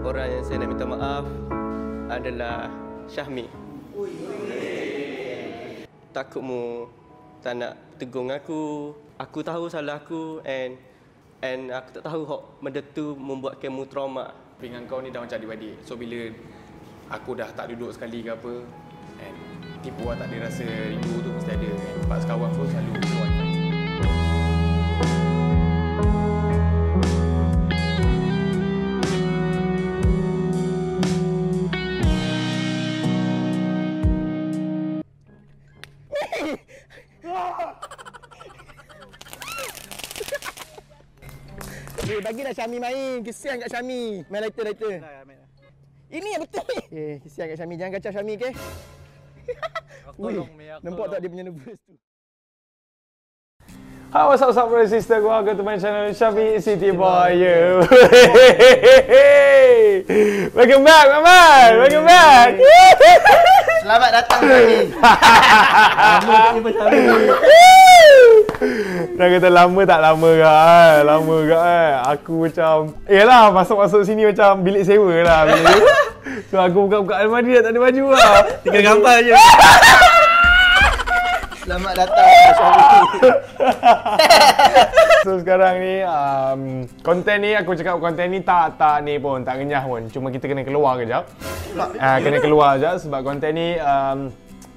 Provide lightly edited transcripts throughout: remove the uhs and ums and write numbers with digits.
orang yang saya nak minta maaf adalah Syahmi. Takutmu tak nak tegung aku. Aku tahu salah aku and aku tak tahu benda tu membuatkanmu trauma. Dengan kau ni dah macam adik-beradik. So bila aku dah tak duduk sekali ke apa, and tipu lah tak ada rasa rindu tu mesti ada. And pas kawan pun selalu kawan. Bagilah Syami main. Kesian kat Syami. Main lighter. Ini yang betul ni. Kesian kat Syami. Jangan kacau Syami, okey? Nampak tak dia punya nervous tu? Hi, what's up, brother, sister? Welcome to my channel, Syami City Boy. Welcome back, my man. Welcome back. Selamat datang Syami. Dah kata lama tak lama ke? Lama ke? Aku macam, yelah, masuk sini macam bilik sewa lah. So aku buka almari dah tak ada baju lah. Tinggal gambar je. Selamat datang Syami. So sekarang ni konten ni aku cakap konten ni tak ni pun tak renyah pun. Cuma kita kena keluar kejap. Kena keluar kejap sebab konten ni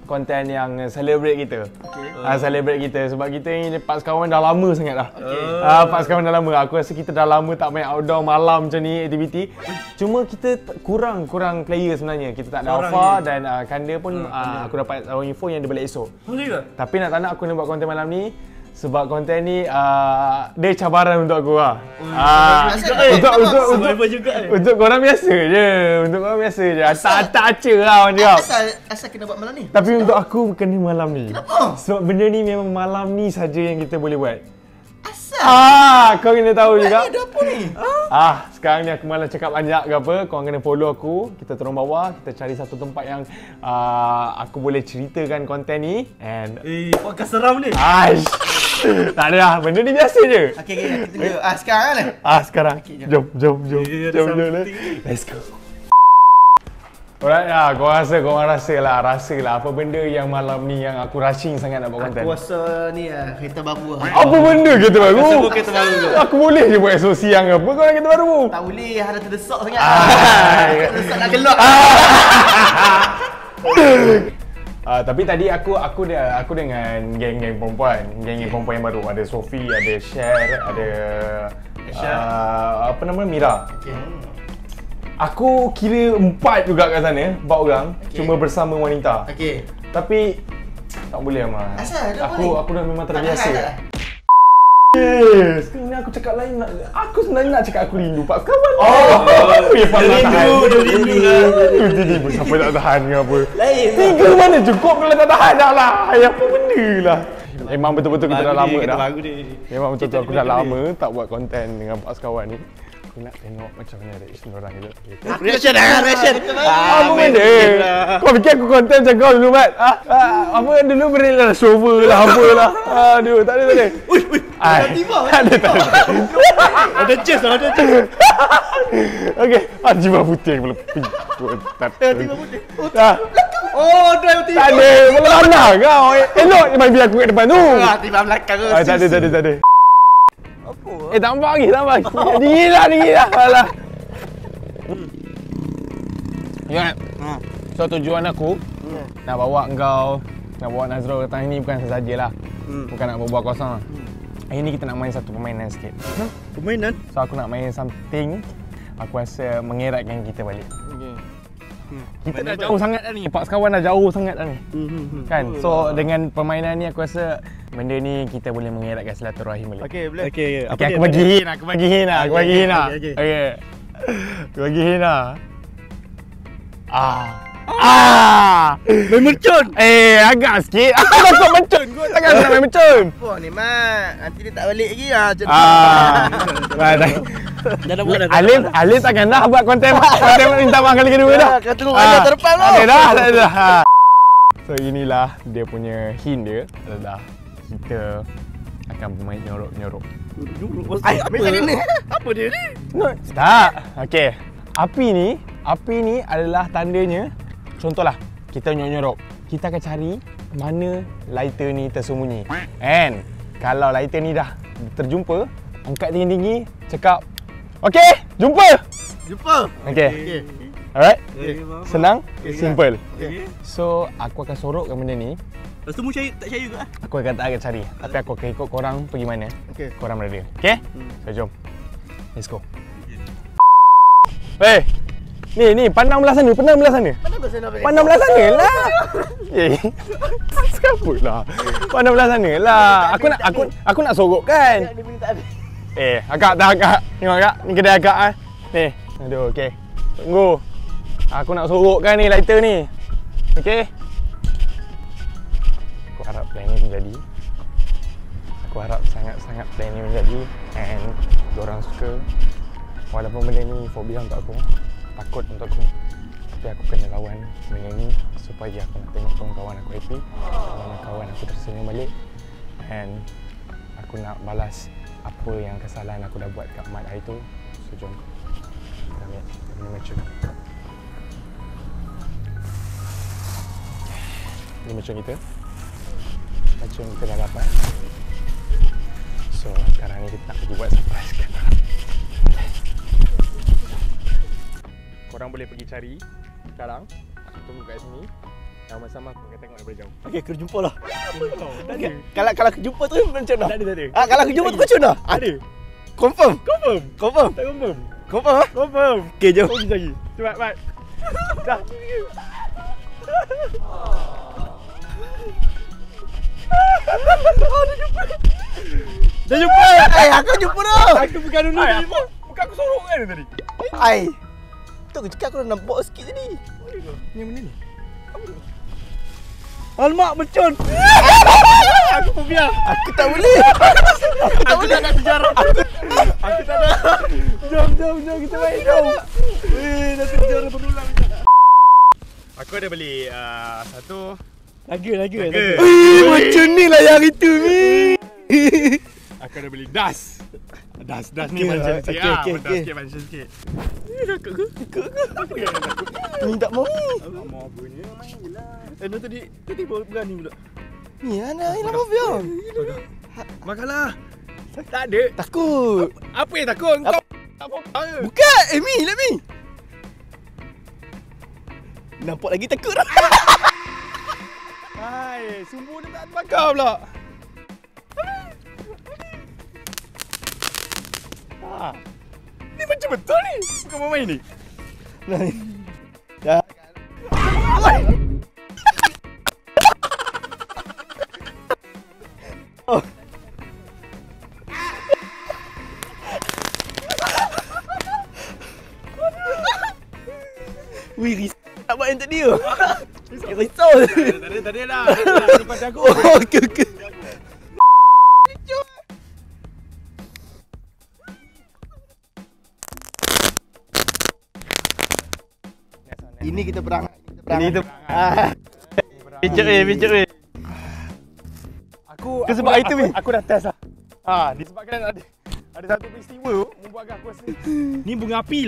konten yang celebrate kita. Celebrate kita sebab kita ni Pak Sekawan dah lama sangat dah. Pak Sekawan dah lama. Aku rasa kita dah lama tak main outdoor malam macam ni aktiviti. Cuma kita kurang player sebenarnya. Kita tak ada Alpha dan Kanda pun aku dapat info yang dia balik esok. Tapi nak tak nak aku nak buat konten malam ni sebab konten ni dia cabaran untuk aku lah. Untuk korang biasa je. Untuk korang biasa je. Tak acer lah orang cakap. Asal kena buat malam ni? Tapi untuk aku kena malam ni. Kenapa? Sebab benda ni memang malam ni saja yang kita boleh buat. Asal? Kau kena tahu juga. Ada apa ni? Sekarang ni aku malah cakap banyak ke apa. Korang kena follow aku. Kita turun bawah. Kita cari satu tempat yang aku boleh ceritakan konten ni. And podcast seram ni. Tak ada lah. Benda ni biasa je. Okey, kita tunggu. Sekarang lah. Sekarang. Jom. Let's go. Alright lah, korang rasa lah apa benda yang malam ni yang aku rushing sangat nak buat konten. Aku rasa ni kereta baru lah. Apa benda kereta baru? Kereta baru ke? Aku boleh je buat SOC yang apa kau nak kereta baru? Tak boleh, ada terdesak sangat. Terdesak nak gelak. Tapi tadi aku dengan geng-geng perempuan yang baru. Ada Sophie, ada Cher, ada apa nama Mira. Aku kira 4 juga kat sana, 4 orang, cuma bersama wanita. Tapi tak boleh Amal. Asal? Aku dah memang terbiasa. Sekarang ni aku cakap lain. Aku sebenarnya nak cakap aku rindu Pak Sekawan. Aku yang patut tahan. Rindu lah. Siapa tak tahan ke apa? Lain. 3 mana cukup kalau tak tahan dah lah. Apa benda lah. Memang betul-betul kita dah lama dah. Memang betul-betul aku dah lama tak buat konten dengan Pak Sekawan ni. Aku nak tengok macam mana reaction orang je. Reaction. Apa benda? Kau fikir aku konten macam kau dulu, Mat? Apa dulu beri lah shower lah, apalah. Aduh, tak ada. Tiba. Tak ada. Ada chest. Okey, jiwa putih belum. Tiba putih. Drive tiba. Tak ada, mana kau? Elok je bagi aku kat depan tu. Tiba belakang ke? Tak ada. Apa? Tak nampak lagi. Dingin lah. Alah. Ingat? So tujuan aku nak bawa Nazrul datang ni bukan sesajalah. Bukan nak berbual kosong. Hari ni kita nak main satu permainan sikit. Permainan? So aku nak main something aku rasa mengeratkan kita balik. Kita dah jauh sangat dah ni. Pak Sekawan dah jauh sangat dah ni. Kan? So dengan permainan ni aku rasa benda ni kita boleh mengeratkan silaturahim balik. Okey, boleh. Aku bagi hina. Aku bagi hina. Main mercun. Agak sikit. Aku takut mercun. Kau takkan nak main mercun. Apa ni, Mat? Nanti dia tak balik lagi lah. Dah nak buat dah. Alif takkan dah buat konten minta maaf kali kedua dah. Kau tunggu ada terdepan tu. Tak ada. So inilah dia punya hint dia adalah kita akan bermain nyorok-nyorok. Apa dia ni? Tak. Okey. Api ni adalah tandanya, contohlah kita nyorok-nyorok, kita akan cari mana lighter ni tersembunyi. And kalau lighter ni dah terjumpa, angkat tinggi-tinggi, cakap, "Okey, jumpa." Okey. Alright? Senang, simple. So, aku akan sorokkan benda ni. Lepas tu mu tak percaya ke? Aku akan tak akan cari. Tapi aku akan ikut korang pergi mana. Korang berada. Okey? So, jom. Let's go. Hey! Ni, pandang belah sana, Mana belah sana? Pandang belah sana lah. Sekaput lah. Pandang belah sana lah. Aku nak sorok kan. Agak dah agak. Tengok agak. Ni kedai agak ah. Ni. Aduh, okey. Tunggu. Aku nak sorokkan ni lighter ni. Okey. Aku harap plan ni menjadi. Aku harap sangat-sangat plan ni menjadi. And diorang suka. Walaupun benda ni fobia untuk aku, takut untuk aku, tapi aku kena lawan benda ni supaya aku nak tengok kawan-kawan aku happy, kawan-kawan aku tersenyum balik, and aku nak balas apa yang kesalahan aku dah buat kat Mat hari tu. So jom kita ambil macam ni macam kita dah dapat. So sekarang ni kita nak pergi buat surprise kan. Korang boleh pergi cari sekarang. Aku tunggu kat sini. Sama-sama aku akan tengok daripada jauh. Okey, kita jumpa lah. Okay. Kalau aku jumpa tu macam mana? Tak ada. Kalau aku jumpa tu macam mana? Ada. Confirm. Tak confirm. Confirm ah? Confirm. Okey, jom. Pergi lagi. Cepat, Mat. Dah. Dah jumpa. Aku jumpa dah. Aku bukan dulu ni. Bukan aku sorok kan tadi. Tu aku cakap aku dah nampak sikit tadi. Ni mana ni? Alamak, becun. Aku fobia. Aku tak boleh. Aku tak nak sejarah. Aku tak nak. Jom kita main jom. Nanti sejarah berulang. Aku ada beli satu Laga. macam ni lah yang itu ni. Aku ada beli das ni macam sikit. Das sikit macam sikit. Ni takut ke? Apa yang takut? Ni tak mau. Mau punya main je lah. Tadi berani pula. Ni anak hilang mafia. Makanlah. Tak ada. Takut. Apa yang takut? Kau tak apa-apa. Bukan. Let me. Nampak lagi takut dah. Hai, sumbu dia tak terbakar pula. Ni macam betul ni. Bukan main ni. Dah. Wih, risau nak buat yang tadi tu. Risau. Tak ada dah. Lepas aku. Okey. Ini kita perang. Ini tu. Picit weh. Aku sebab itu weh. Aku dah test lah. Disebabkan ada satu peristiwa membuatkan aku rasa ni bunga api.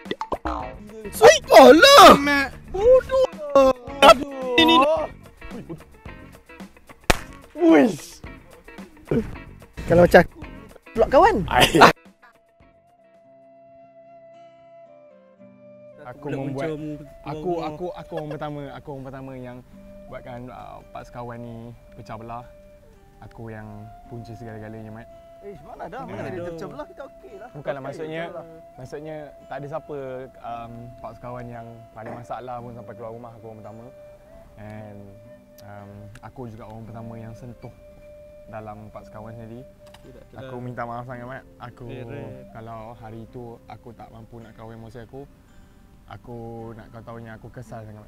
Alah. Bodoh. Ini. Wish. Kalau macam pulak kawan. Aku membuat aku orang pertama yang buatkan empat sekawan ni pecah belah. Aku yang punca segala-galanya, Mat. Mana dah? Mana dia pecah belah, kita okeylah. Bukanlah maksudnya tak ada siapa empat sekawan yang paling masalah pun sampai keluar rumah. Aku orang pertama. And aku juga orang pertama yang sentuh dalam empat sekawan sendiri. Aku minta maaf sangat, Mat. Kalau hari itu aku tak mampu nak kahwin masa aku nak kau tahunya aku kesal sangat.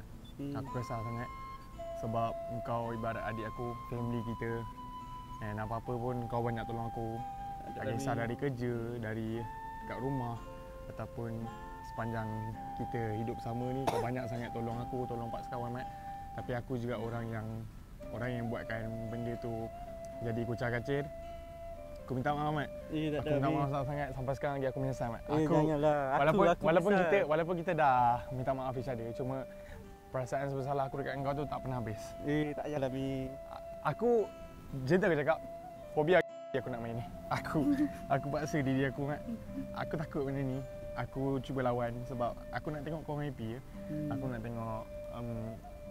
Aku kesal sangat sebab kau ibarat adik aku, family kita. And apa-apa pun kau banyak tolong aku. Tak kisah dari kerja, dari kat rumah ataupun sepanjang kita hidup sama ni, kau banyak sangat tolong aku, tolong pak sekawan, Mat. Tapi aku juga orang yang buatkan benda tu jadi kucar kacir. Aku minta maaf, Mat. Tak Aku minta maaf sangat sampai sekarang lagi aku menyesal, Mat. Janganlah. Walaupun kita dah minta maaf each other, cuma perasaan bersalah aku dekat engkau tu tak pernah habis. Tak payahlah, Mi. Aku gentle aku cakap, fobia aku nak main ni. Aku paksa diri aku, Mat. Aku takut benda ni. Aku cuba lawan sebab aku nak tengok korang happy. Aku nak tengok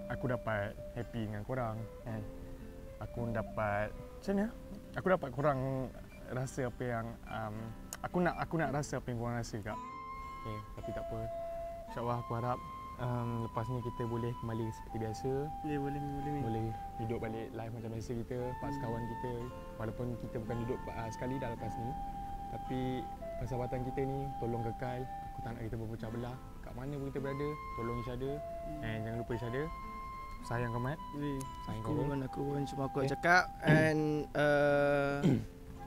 aku dapat happy dengan korang kan. Aku dapat macam mana? Aku dapat korang rasa apa yang aku nak rasa apa yang korang rasa kak. Okay, tapi tak apa. InsyaAllah aku harap lepas ni kita boleh kembali seperti biasa. Boleh hidup balik live macam biasa kita, part sekawan kita. Walaupun kita bukan duduk sekali dah lepas ni, tapi persahabatan kita ni tolong kekal. Aku tak nak kita berpecah belah. Kat mana pun kita berada, tolong each other. And jangan lupa each other. Sayang kau, Mat. Sayang kau pun. Aku pun cuma aku nak cakap. And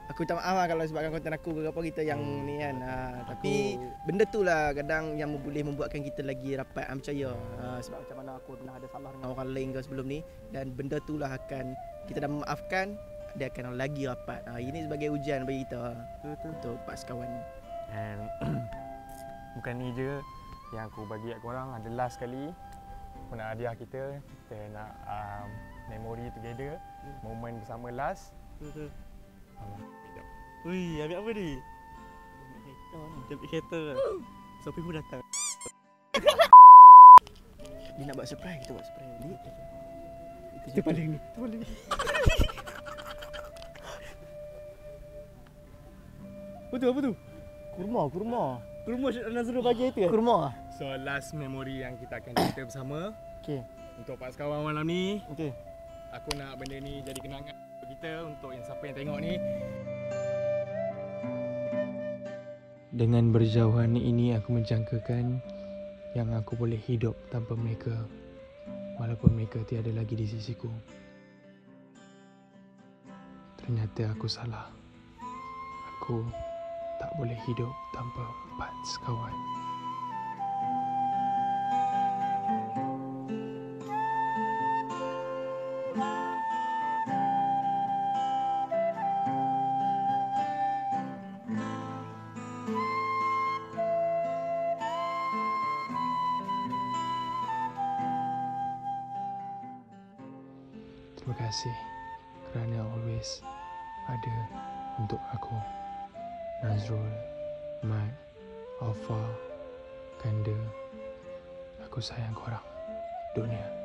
aku minta maaf lah kalau sebabkan konten aku ke apa kita yang ni kan. Tapi benda tu lah kadang yang boleh membuatkan kita lagi rapat. I'm percaya. Sebab macam mana aku pernah ada salah dengan orang lain ke sebelum ni. Dan benda tu lah akan kita dah memaafkan, dia akan lagi rapat. Ini sebagai ujian bagi kita untuk part sekawan ni. And bukan ni je yang aku bagi kat korang, ada last sekali. Aku nak hadiah kita nak memory together, moment bersama last. Ui, ambil apa ni? Ambil kereta. Sopi pun datang. Dia nak buat surprise, kita buat surprise balik. Itu paling ni. Apa tu? Kurma Nazrul bagi itu. Kurma. So last memory yang kita akan cerita bersama. Okey. Untuk part sekawan malam ni, Okey. aku nak benda ni jadi kenangan untuk kita, untuk yang siapa yang tengok ni. Dengan berjauhan ini aku menjangkakan yang aku boleh hidup tanpa mereka, walaupun mereka tiada lagi di sisiku. Ternyata aku salah. Aku tak boleh hidup tanpa part sekawan. Terima kasih kerana always ada untuk aku. Nazrul, Mat, Alfa, Kanda. Aku sayang korang. Dunia.